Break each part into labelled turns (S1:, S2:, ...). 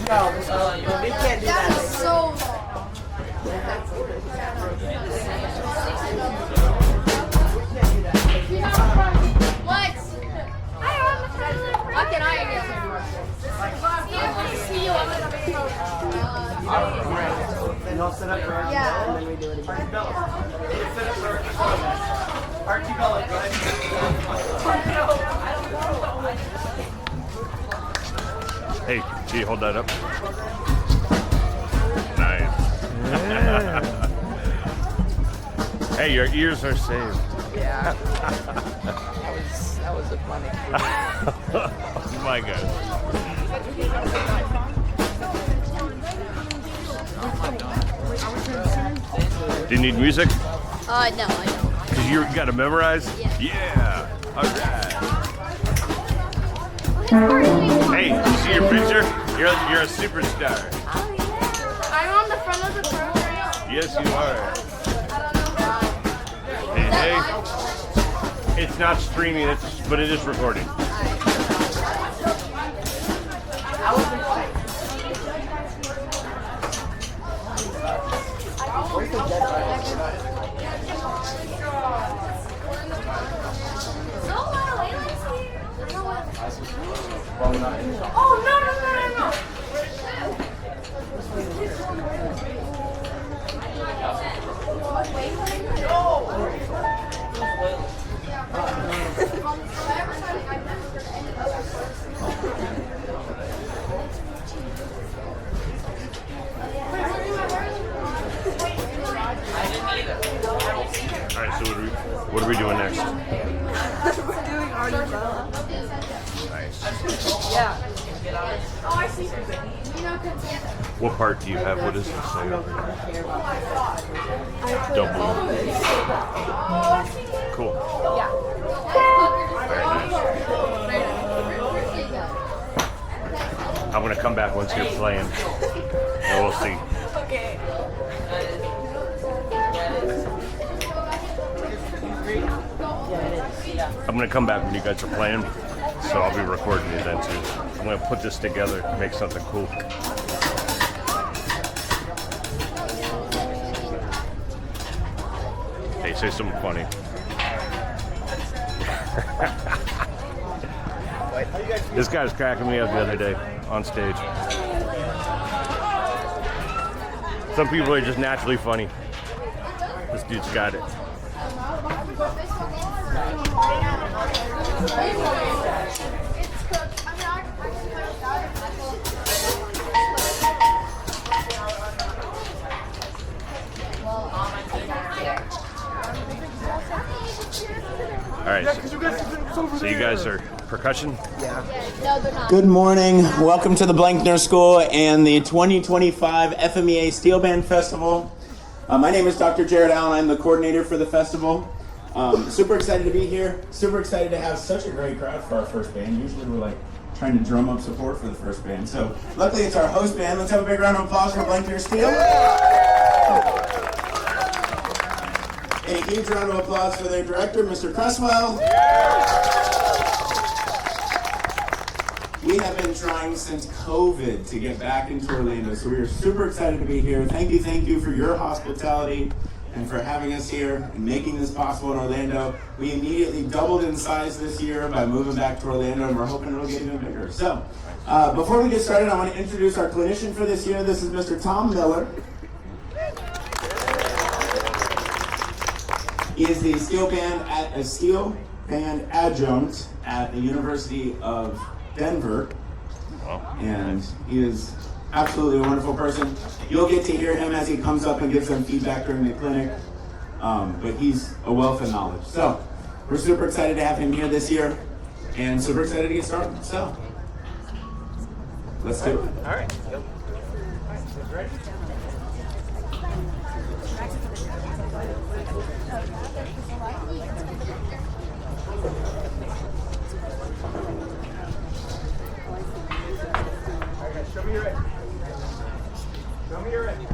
S1: No, we can't do that.
S2: That's so long. What? What can I get?
S1: And I'll set up for Archie
S2: Yeah.
S1: Bella, and then we do it again. Archie Bella. Set up for Archie Bella. Archie Bella, go ahead.
S3: Hey, can you hold that up? Nice. Hey, your ears are saved.
S1: Yeah. That was a funny.
S3: Oh my God. Do you need music?
S2: No, I don't.
S3: Cause you got to memorize.
S2: Yeah.
S3: Yeah. All right. Hey, you see your picture? You're a superstar.
S2: Oh yeah. I'm on the front of the program.
S3: Yes, you are. Hey, it's not streaming, but it is recording.
S2: Oh no.
S3: All right, so what are we doing next?
S1: We're doing Archie Bella.
S3: Nice.
S1: Yeah.
S2: Oh, I see.
S3: What part do you have? What does it say over here? Double. Cool.
S2: Yeah.
S3: Very nice. I'm gonna come back once you're playing, and we'll see.
S2: Okay.
S3: I'm gonna come back when you guys are playing, so I'll be recording it then too. I'm gonna put this together, make something cool. Hey, say something funny. This guy was cracking me up the other day on stage. Some people are just naturally funny. This dude's got it. All right, so you guys are percussion?
S4: Good morning. Welcome to the Blankner School and the 2025 FMEA Steel Band Festival. My name is Dr. Jared Allen. I'm the coordinator for the festival. Super excited to be here. Super excited to have such a great crowd for our first band. Usually we're like trying to drum up support for the first band. So luckily it's our host band. Let's have a big round of applause for Blankner Steel. And a huge round of applause for their director, Mr. Cresswell. We have been trying since COVID to get back into Orlando, so we are super excited to be here. Thank you for your hospitality and for having us here and making this possible in Orlando. We immediately doubled in size this year by moving back to Orlando, and we're hoping it'll get even bigger. So, before we get started, I want to introduce our clinician for this year. This is Mr. Tom Miller. He is the steel band adjunct at the University of Denver, and he is absolutely a wonderful person. You'll get to hear him as he comes up and gives them feedback during the clinic, but he's a wealth of knowledge. So we're super excited to have him here this year, and super excited to get started. So let's do it.
S1: All right. Ready? Show me you're ready. Show me you're ready.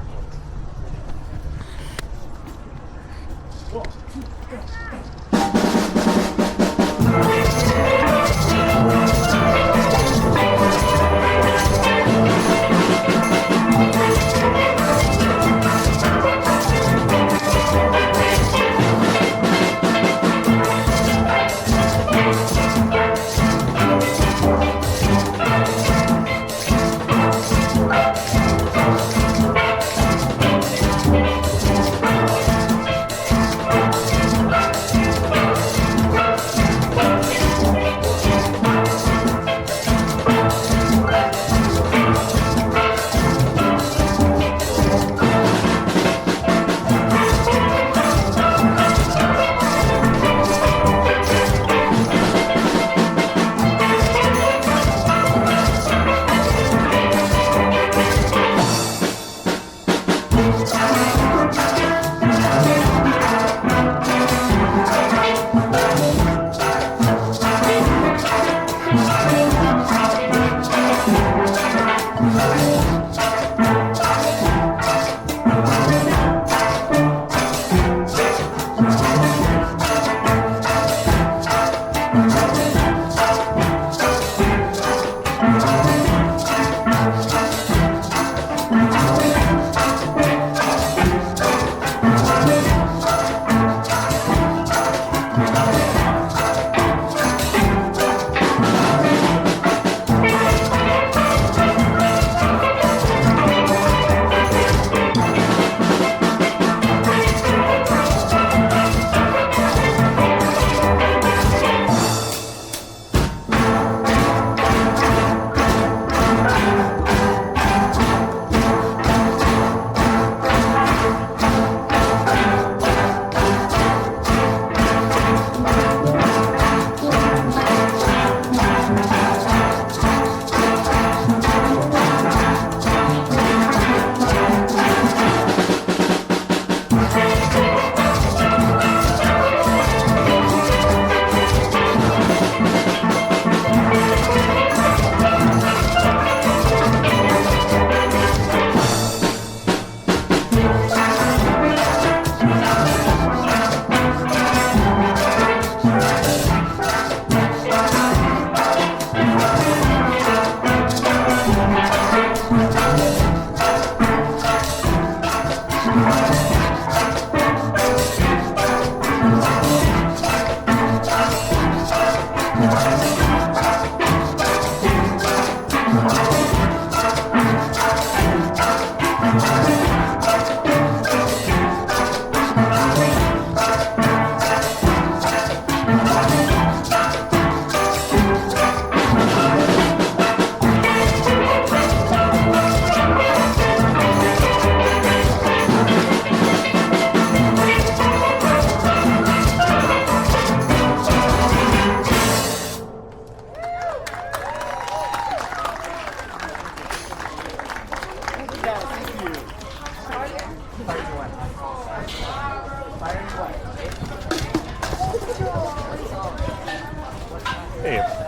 S1: Cool.
S3: Hey.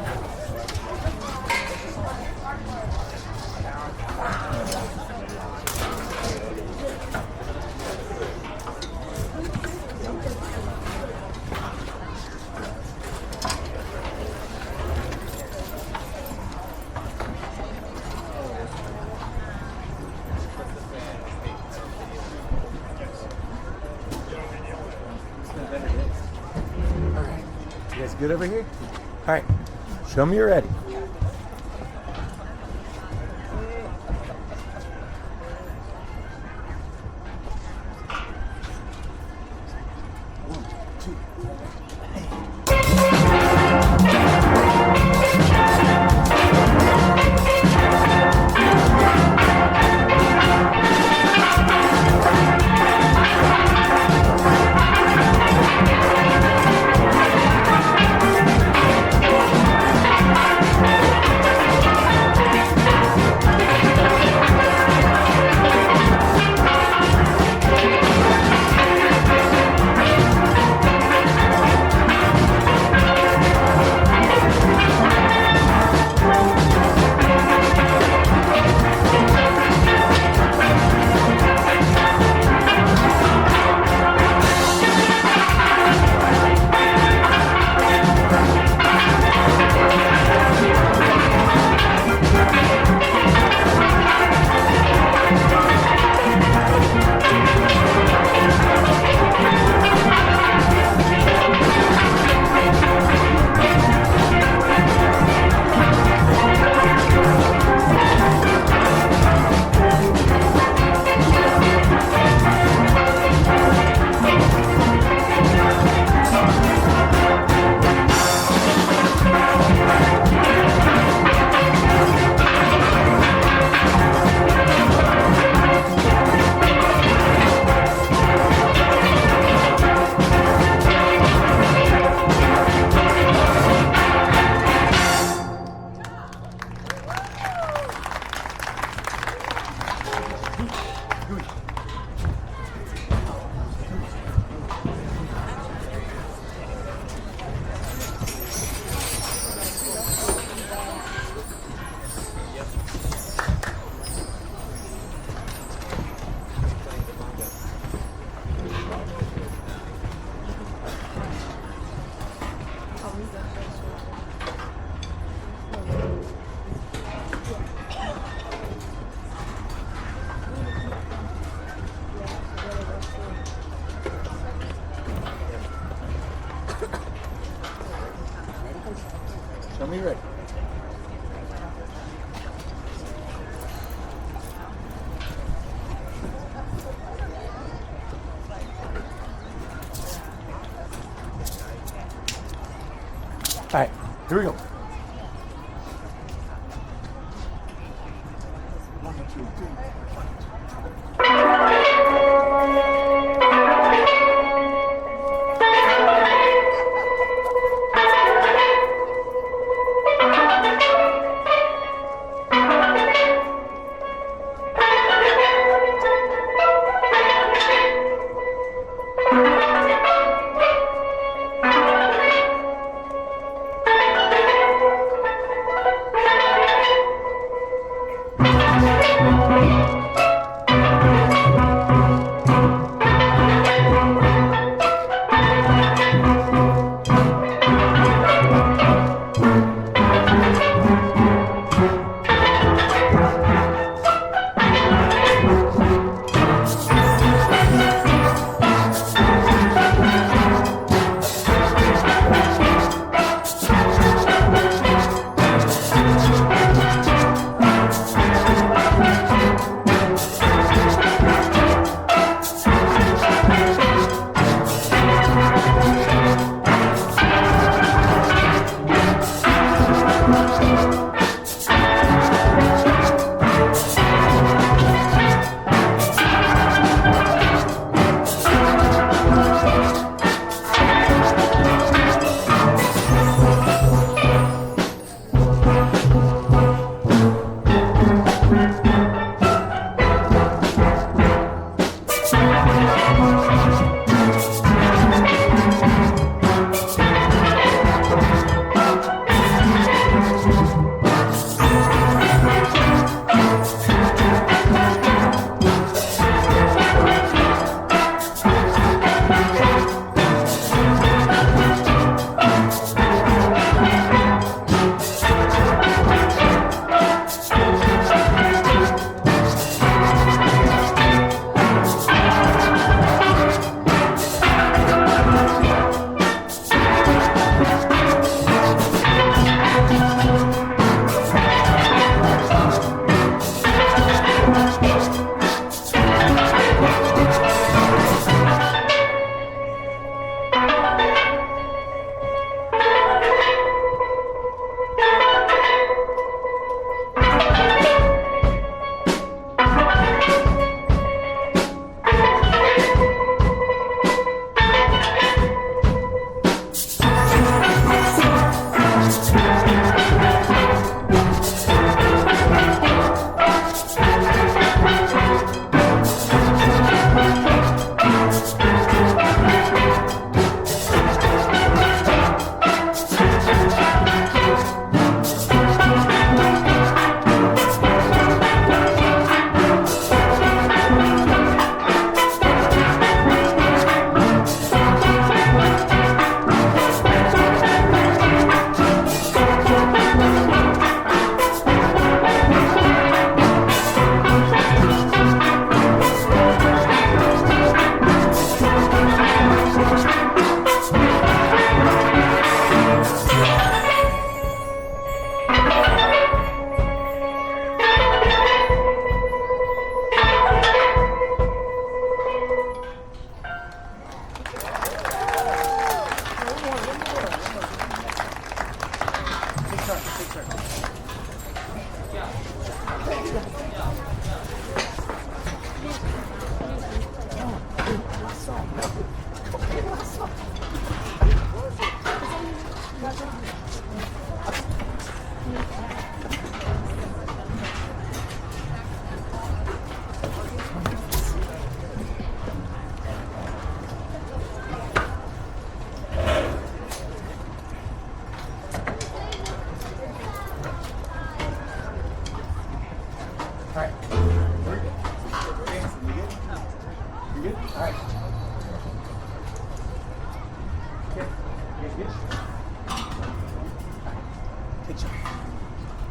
S5: You guys good over here? All right, show me you're ready. All right, here we go.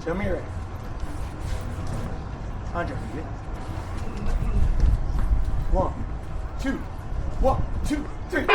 S5: Show me your right. Andre, you good? 1, 2, 1, 2, 3.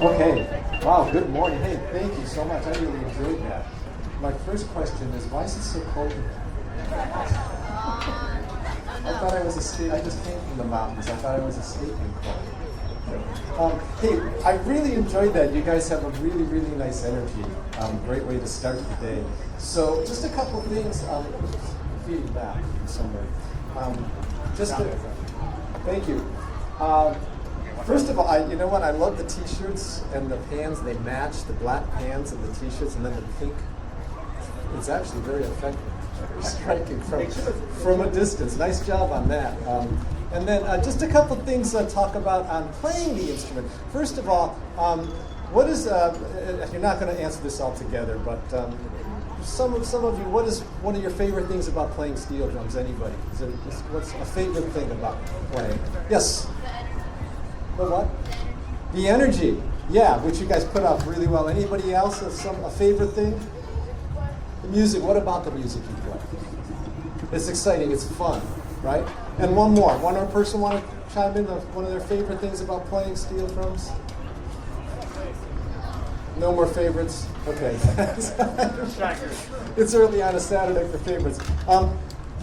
S6: Okay. Wow, good morning. Hey, thank you so much. I really enjoyed that. My first question is, why is it so cold here? I thought I was I just came from the mountains. I thought I was escaping cold. Hey, I really enjoyed that. You guys have a really, really nice energy. Great way to start the day. So, just a couple of things. Feeding back somewhere. Thank you. First of all, you know what? I love the T-shirts and the pans. They match the black pants and the T-shirts, and then the pink. It's actually very effective, very striking from a distance. Nice job on that. And then just a couple things to talk about on playing the instrument. First of all, what is? You're not going to answer this all together, but some of you, what is one of your favorite things about playing steel drums? Anybody? What's a favorite thing about playing? Yes. The what? The energy. Yeah, which you guys put off really well. Anybody else a favorite thing? The music. What about the music you play? It's exciting. It's fun, right? And one more person want to chime in? One of their favorite things about playing steel drums? No more favorites? Okay. It's early on a Saturday for favorites.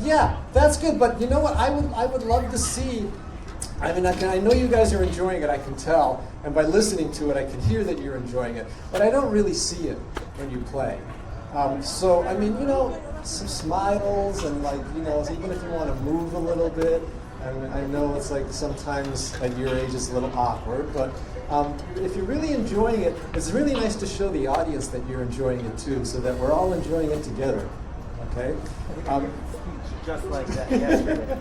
S6: Yeah, that's good. But you know what? I would love to see. I mean, I know you guys are enjoying it, I can tell, and by listening to it, I can hear that you're enjoying it, but I don't really see it when you play. So, I mean, some smiles and even if you want to move a little bit, and I know it's like sometimes at your age it's a little awkward, but if you're really enjoying it, it's really nice to show the audience that you're enjoying it too, so that we're all enjoying it together, okay?
S1: Just like that yesterday.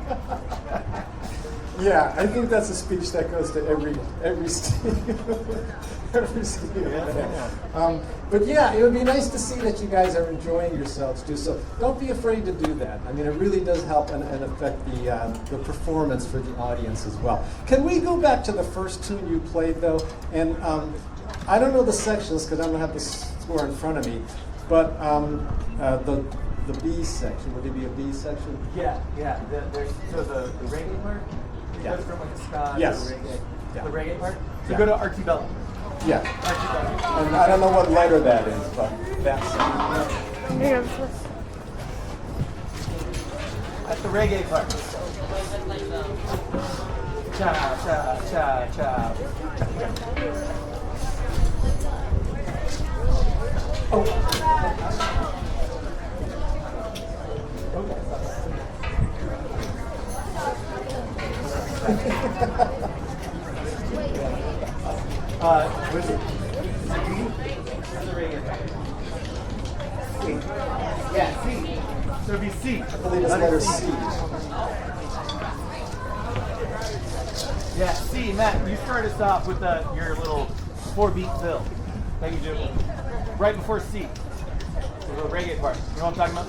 S6: Yeah, I think that's a speech that goes to every steel. Every steel. Yeah. But yeah, it would be nice to see that you guys are enjoying yourselves too. So don't be afraid to do that. I mean, it really does help and affect the performance for the audience as well. Can we go back to the first tune you played though? And I don't know the sections because I don't have the score in front of me, but the B section, would it be a B section?
S1: Yeah. There's the reggae part.
S6: Yeah.
S1: Goes from like a ska
S6: Yes.
S1: to reggae.
S6: Yeah.
S1: The reggae part. So
S6: Yeah.
S1: go to Archibella.
S6: Yeah.
S1: Archibella.
S6: And I don't know what letter that is, but that's
S1: That's the reggae part. Cha cha cha cha.
S6: What is it?
S1: That's the reggae part. C. Yeah, C. So it'd be C.
S6: I believe it's letter C.
S1: Yeah, C. Matt, you start us off with your little 4-beat fill that you do right before C. The little reggae part. You know what I'm talking about?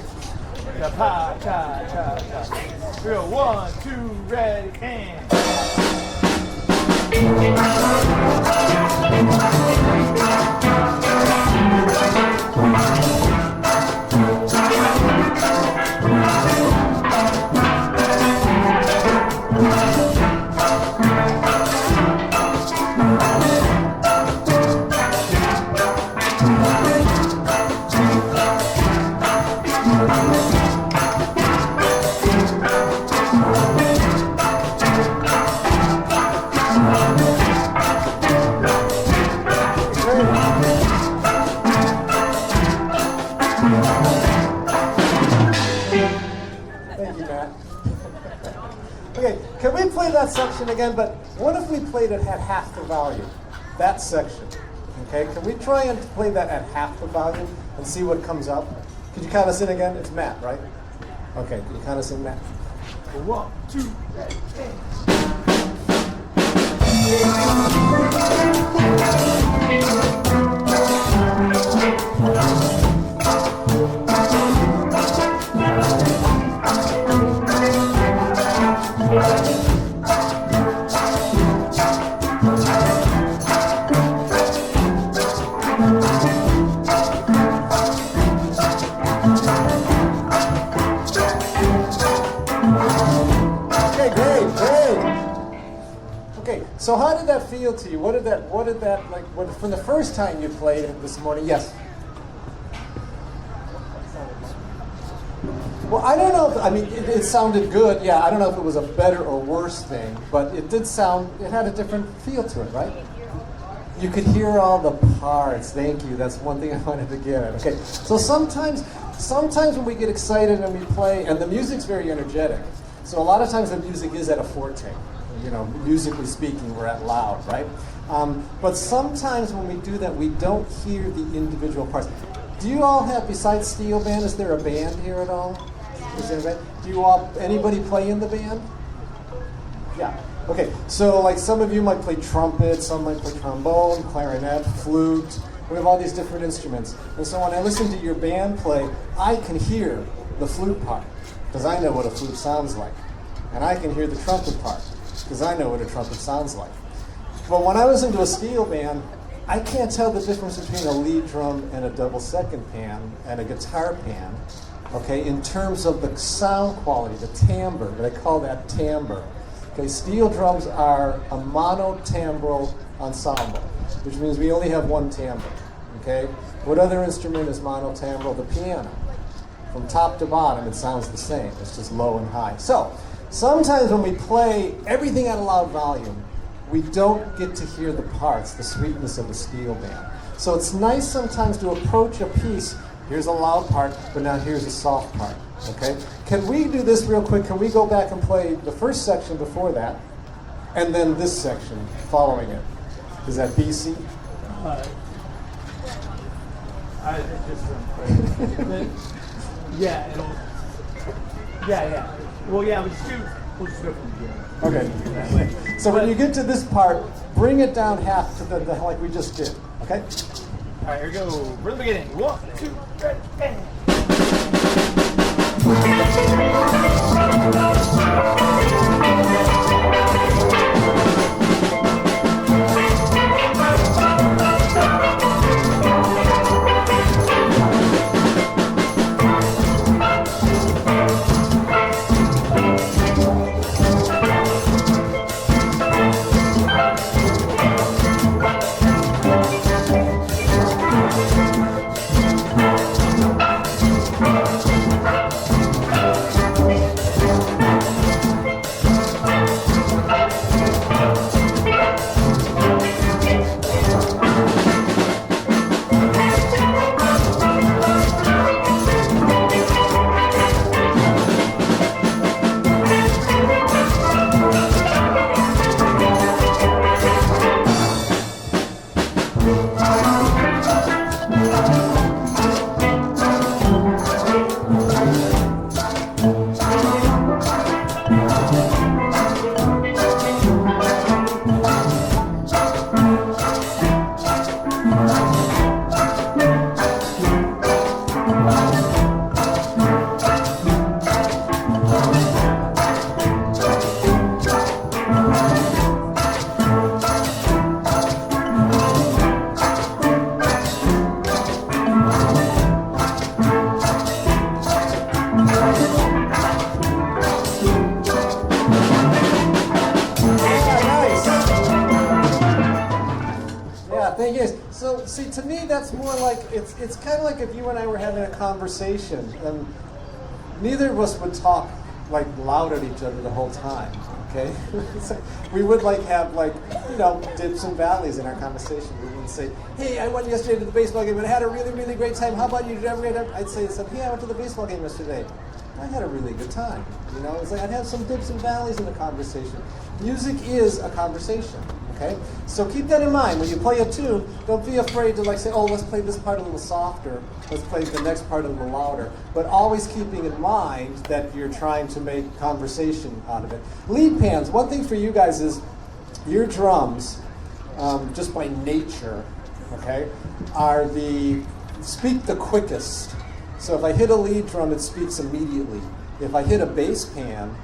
S1: Cha cha cha cha. Here we go. 1, 2, ready, and.
S6: Thank you, Matt. Okay, can we play that section again? But what if we played it at half the volume? That section. Okay, can we try and play that at half the volume and see what comes up? Could you count us in again? It's Matt, right? Okay, can you count us in, Matt?
S1: 1, 2, ready,
S6: Okay, great. Okay, so how did that feel to you? What did that like from the first time you played it this morning? Yes. Well, I don't know. I mean, it sounded good. Yeah, I don't know if it was a better or worse thing, but it did sound. It had a different feel to it, right? You could hear all the parts. Thank you. That's one thing I wanted to get at. Okay, so sometimes when we get excited and we play, and the music's very energetic. So a lot of times the music is at a forte. You know, musically speaking, we're at loud, right? But sometimes when we do that, we don't hear the individual parts. Do you all have, besides steel band, is there a band here at all? Is there a band? Do you all, anybody play in the band? Yeah. Okay, so like some of you might play trumpet, some might play trombone, clarinet, flute. We have all these different instruments. And so when I listen to your band play, I can hear the flute part, because I know what a flute sounds like. And I can hear the trumpet part, because I know what a trumpet sounds like. But when I listen to a steel band, I can't tell the difference between a lead drum and a double second pan and a guitar pan, okay, in terms of the sound quality, the timbre. They call that timbre. Okay, steel drums are a monotimbral ensemble, which means we only have one timbre, okay? What other instrument is monotimbral? The piano. From top to bottom, it sounds the same. It's just low and high. So, sometimes when we play everything at a loud volume, we don't get to hear the parts, the sweetness of the steel band. So it's nice sometimes to approach a piece, here's a loud part, but now here's a soft part, okay? Can we do this real quick? Can we go back and play the first section before that, and then this section following it? Is that BC?
S1: I just yeah, yeah. Well, yeah, we'll just go from the beginning.
S6: Okay. So when you get to this part, bring it down half to the like we just did. Okay?
S1: All right, here we go. From the beginning. 1, 2, 3, and.
S6: So, see, to me, that's more like, it's kind of like if you and I were having a conversation, and neither of us would talk, like, loud at each other the whole time, okay? So we would, like, have, like, you know, dips and valleys in our conversation. We wouldn't say, hey, I went yesterday to the baseball game and I had a really, really great time. How about you? Did you ever get up? I'd say, hey, I went to the baseball game yesterday. I had a really good time. You know, it's like I'd have some dips and valleys in the conversation. Music is a conversation, okay? So keep that in mind. When you play a tune, don't be afraid to like say, oh, let's play this part a little softer. Let's play the next part a little louder. But always keeping in mind that you're trying to make conversation out of it. Lead pans, one thing for you guys is your drums, just by nature, okay, speak the quickest. So if I hit a lead drum, it speaks immediately. If I hit a bass pan,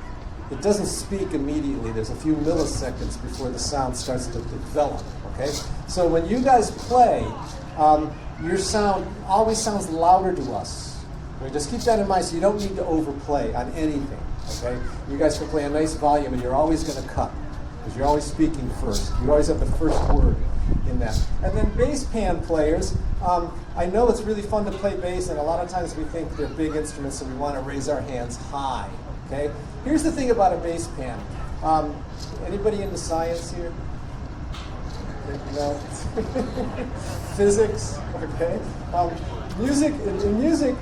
S6: it doesn't speak immediately. There's a few milliseconds before the sound starts to develop, okay? So when you guys play, your sound always sounds louder to us. Okay? Just keep that in mind so you don't need to overplay on anything, okay? You guys can play a nice volume and you're always going to cut. because you're always speaking first. You always have the first word in that. And then bass pan players, I know it's really fun to play bass, and a lot of times we think they're big instruments, so we want to raise our hands high. Okay? Here's the thing about a bass pan. Anybody into science here? No. Physics, okay. Music, in music,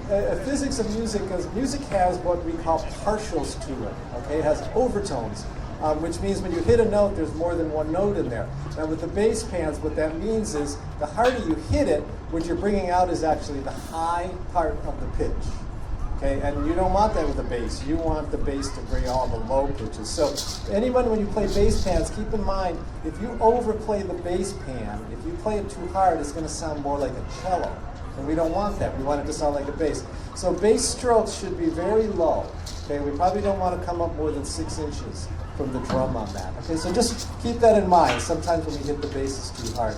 S6: physics of music, because music has what we call partials to it. Okay, it has overtones, which means when you hit a note, there's more than one note in there. Now with the bass pans, what that means is the harder you hit it, what you're bringing out is actually the high part of the pitch. Okay, and you don't want that with the bass. You want the bass to bring all the low pitches. So anyone, when you play bass pans, keep in mind, if you overplay the bass pan, if you play it too hard, it's going to sound more like a cello. And we don't want that. We want it to sound like a bass. So bass strokes should be very low. Okay, we probably don't want to come up more than 6 inches from the drum on that. Okay, so just keep that in mind. Sometimes when we hit the bass, it's too hard.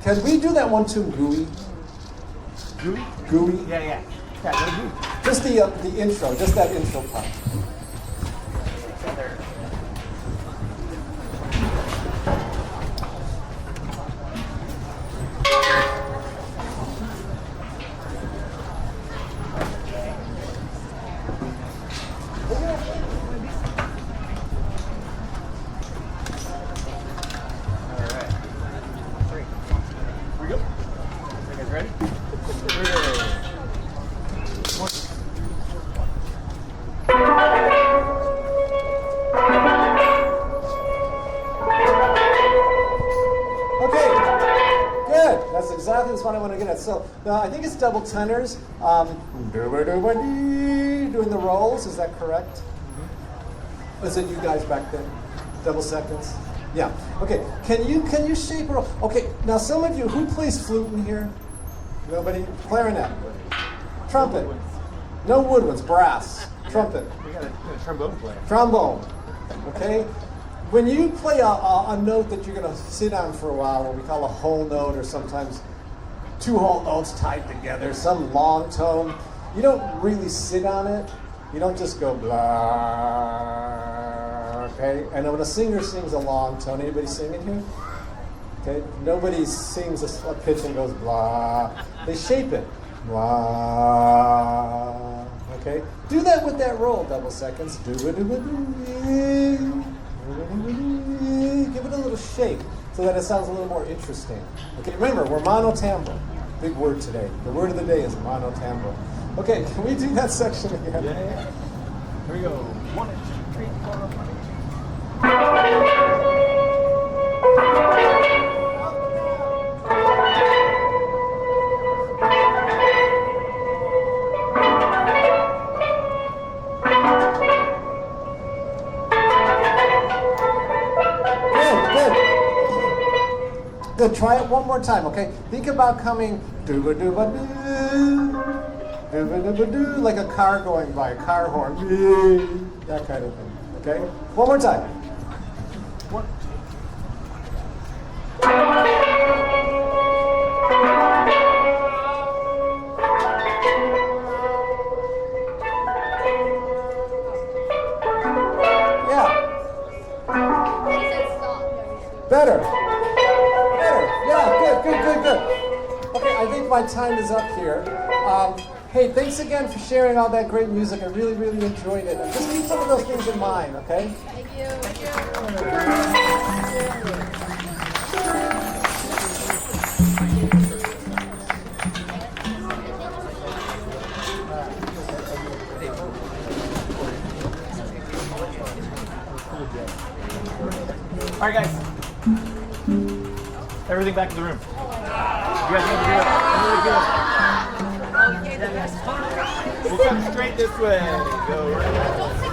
S6: Can we do that one too, gooey?
S1: Gooey?
S6: Gooey?
S1: Yeah.
S6: Just the intro, just that intro part. That's what I want to get at. So I think it's double tenors. Doing the rolls, is that correct? Mm-hmm. Was it you guys back then? Double seconds? Yeah. Okay. Can you shape a roll? Okay. Now some of you, who plays flute in here? Nobody? Clarinet? Trumpet? No woodwinds. Brass? Trumpet?
S1: We got a trombone player.
S6: Trombone. Okay. When you play a note that you're going to sit on for a while, what we call a whole note, or sometimes 2 whole notes tied together, some long tone, you don't really sit on it. You don't just go blah, okay? And when a singer sings a long tone, anybody singing here? Okay, nobody sings a pitch and goes blah. They shape it. Blah, okay? Do that with that roll, double seconds. Give it a little shape so that it sounds a little more interesting. Okay, remember, we're monotimbral. Big word today. The word of the day is monotimbral. Okay, can we do that section again?
S1: Yeah. Here we go. 1, 2, 3, 4, 5.
S6: Good. Try it one more time, okay? Think about coming dooba-dooba-doo, dooba-dooba-doo, like a car going by, a car horn, that kind of thing, okay? One more time.
S1: 1, 2.
S6: Yeah. Better. Yeah, good. Okay, I think my time is up here. Hey, thanks again for sharing all that great music. I really, really enjoyed it. And just keep some of those things in mind, okay?
S2: Thank you.
S1: All right, guys. Everything back in the room. You guys need to do it. Really good. We'll come straight this way. Go right.